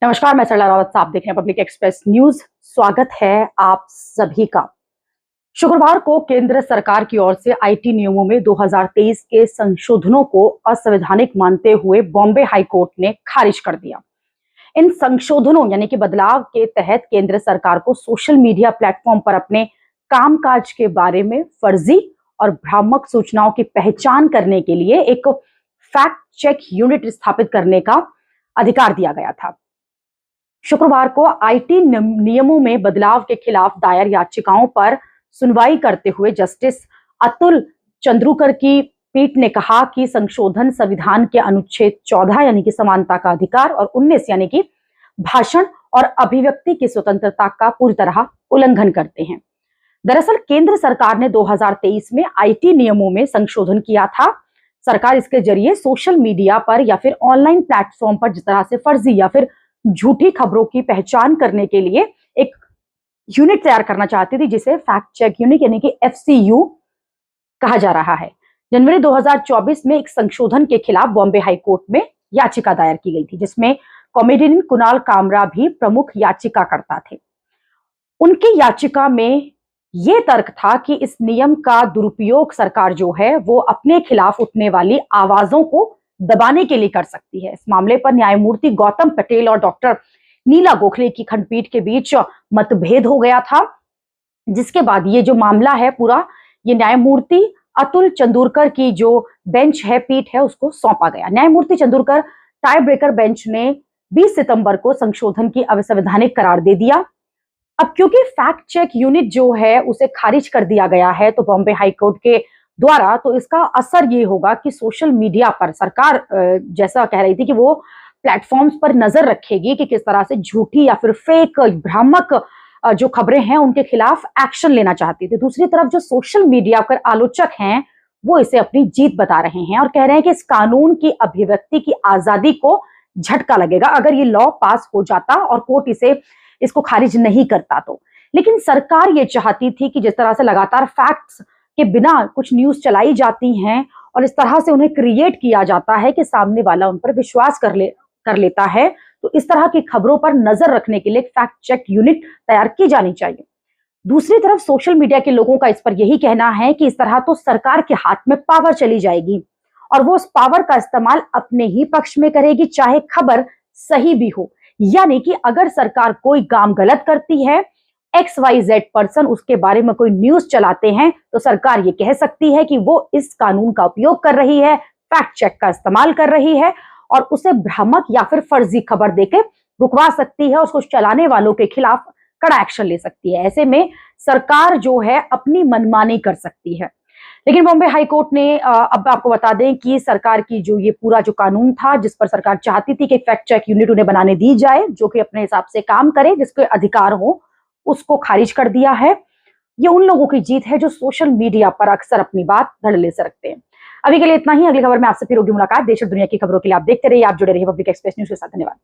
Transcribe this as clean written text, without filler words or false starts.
नमस्कार, मैं सरला रावत, आप देख रहे हैं पब्लिक एक्सप्रेस न्यूज। स्वागत है आप सभी का। शुक्रवार को केंद्र सरकार की ओर से आईटी नियमों में 2023 के संशोधनों को असंवैधानिक मानते हुए बॉम्बे हाई कोर्ट ने खारिज कर दिया। इन संशोधनों यानी कि बदलाव के तहत केंद्र सरकार को सोशल मीडिया प्लेटफॉर्म पर अपने कामकाज के बारे में फर्जी और भ्रामक सूचनाओं की पहचान करने के लिए एक फैक्ट चेक यूनिट स्थापित करने का अधिकार दिया गया था। शुक्रवार को आईटी नियमों में बदलाव के खिलाफ दायर याचिकाओं पर सुनवाई करते हुए जस्टिस अतुल चंद्रूकर की पीठ ने कहा कि संशोधन संविधान के अनुच्छेद 14 यानी कि समानता का अधिकार और 19 यानी कि भाषण और अभिव्यक्ति की स्वतंत्रता का पूरी तरह उल्लंघन करते हैं। दरअसल केंद्र सरकार ने 2023 में आईटी नियमों में संशोधन किया था। सरकार इसके जरिए सोशल मीडिया पर या फिर ऑनलाइन प्लेटफॉर्म पर जिस तरह से फर्जी या फिर झूठी खबरों की पहचान करने के लिए एक यूनिट तैयार करना चाहती थी, जिसे फैक्ट चेक यूनिट यानी कि एफसीयू कहा जा रहा है। जनवरी 2024 में एक संशोधन के खिलाफ बॉम्बे हाई कोर्ट में याचिका दायर की गई थी, जिसमें कॉमेडियन कुणाल कामरा भी प्रमुख याचिकाकर्ता थे। उनकी याचिका में यह तर्क था कि इस नियम का दुरुपयोग सरकार जो है वो अपने खिलाफ उठने वाली आवाजों को दबाने के लिए कर सकती है। इस मामले पर न्यायमूर्ति गौतम पटेल और डॉक्टर नीला गोखले की खंडपीठ के बीच मतभेद हो गया था, जिसके बाद ये जो मामला है पूरा ये न्यायमूर्ति अतुल चंद्रूकर की जो बेंच है, पीठ है, उसको सौंपा गया। न्यायमूर्ति चंद्रूकर टाई ब्रेकर बेंच ने 20 सितंबर को संशोधन की असंवैधानिक करार दे दिया। अब क्योंकि फैक्ट चेक यूनिट जो है उसे खारिज कर दिया गया है, तो बॉम्बे हाईकोर्ट के द्वारा तो इसका असर ये होगा कि सोशल मीडिया पर सरकार जैसा कह रही थी कि वो प्लेटफॉर्म्स पर नजर रखेगी कि किस तरह से झूठी या फिर फेक भ्रामक जो खबरें हैं उनके खिलाफ एक्शन लेना चाहती थी। दूसरी तरफ जो सोशल मीडिया पर आलोचक हैं वो इसे अपनी जीत बता रहे हैं और कह रहे हैं कि इस कानून की अभिव्यक्ति की आजादी को झटका लगेगा अगर ये लॉ पास हो जाता और कोर्ट इसको खारिज नहीं करता तो। लेकिन सरकार ये चाहती थी कि जिस तरह से लगातार फैक्ट्स के बिना कुछ न्यूज चलाई जाती हैं और इस तरह से उन्हें क्रिएट किया जाता है कि सामने वाला उन पर विश्वास कर लेता है, तो इस तरह की खबरों पर नजर रखने के लिए फैक्ट चेक यूनिट तैयार की जानी चाहिए। दूसरी तरफ सोशल मीडिया के लोगों का इस पर यही कहना है कि इस तरह तो सरकार के हाथ में पावर चली जाएगी और वो उस पावर का इस्तेमाल अपने ही पक्ष में करेगी, चाहे खबर सही भी हो। यानी कि अगर सरकार कोई काम गलत करती है, XYZ पर्सन उसके बारे में कोई न्यूज चलाते हैं, तो सरकार ये कह सकती है कि वो इस कानून का उपयोग कर रही है, फैक्ट चेक का इस्तेमाल कर रही है और उसे भ्रामक या फिर फर्जी खबर देके रुकवा सकती है, उसको चलाने वालों के खिलाफ कड़ा एक्शन ले सकती है। ऐसे में सरकार जो है अपनी मनमानी कर सकती है। लेकिन बॉम्बे हाईकोर्ट ने अब आपको बता दें कि सरकार की जो ये पूरा जो कानून था, जिस पर सरकार चाहती थी कि फैक्ट चेक यूनिट उन्हें बनाने दी जाए जो कि अपने हिसाब से काम करे, जिसके अधिकार हो, उसको खारिज कर दिया है। ये उन लोगों की जीत है जो सोशल मीडिया पर अक्सर अपनी बात धड़ल्ले से रखते हैं। अभी के लिए इतना ही। अगली खबर में आपसे फिर होगी मुलाकात। देश और दुनिया की खबरों के लिए आप देखते रहिए, आप जुड़े रहिए पब्लिक एक्सप्रेस न्यूज के साथ। धन्यवाद।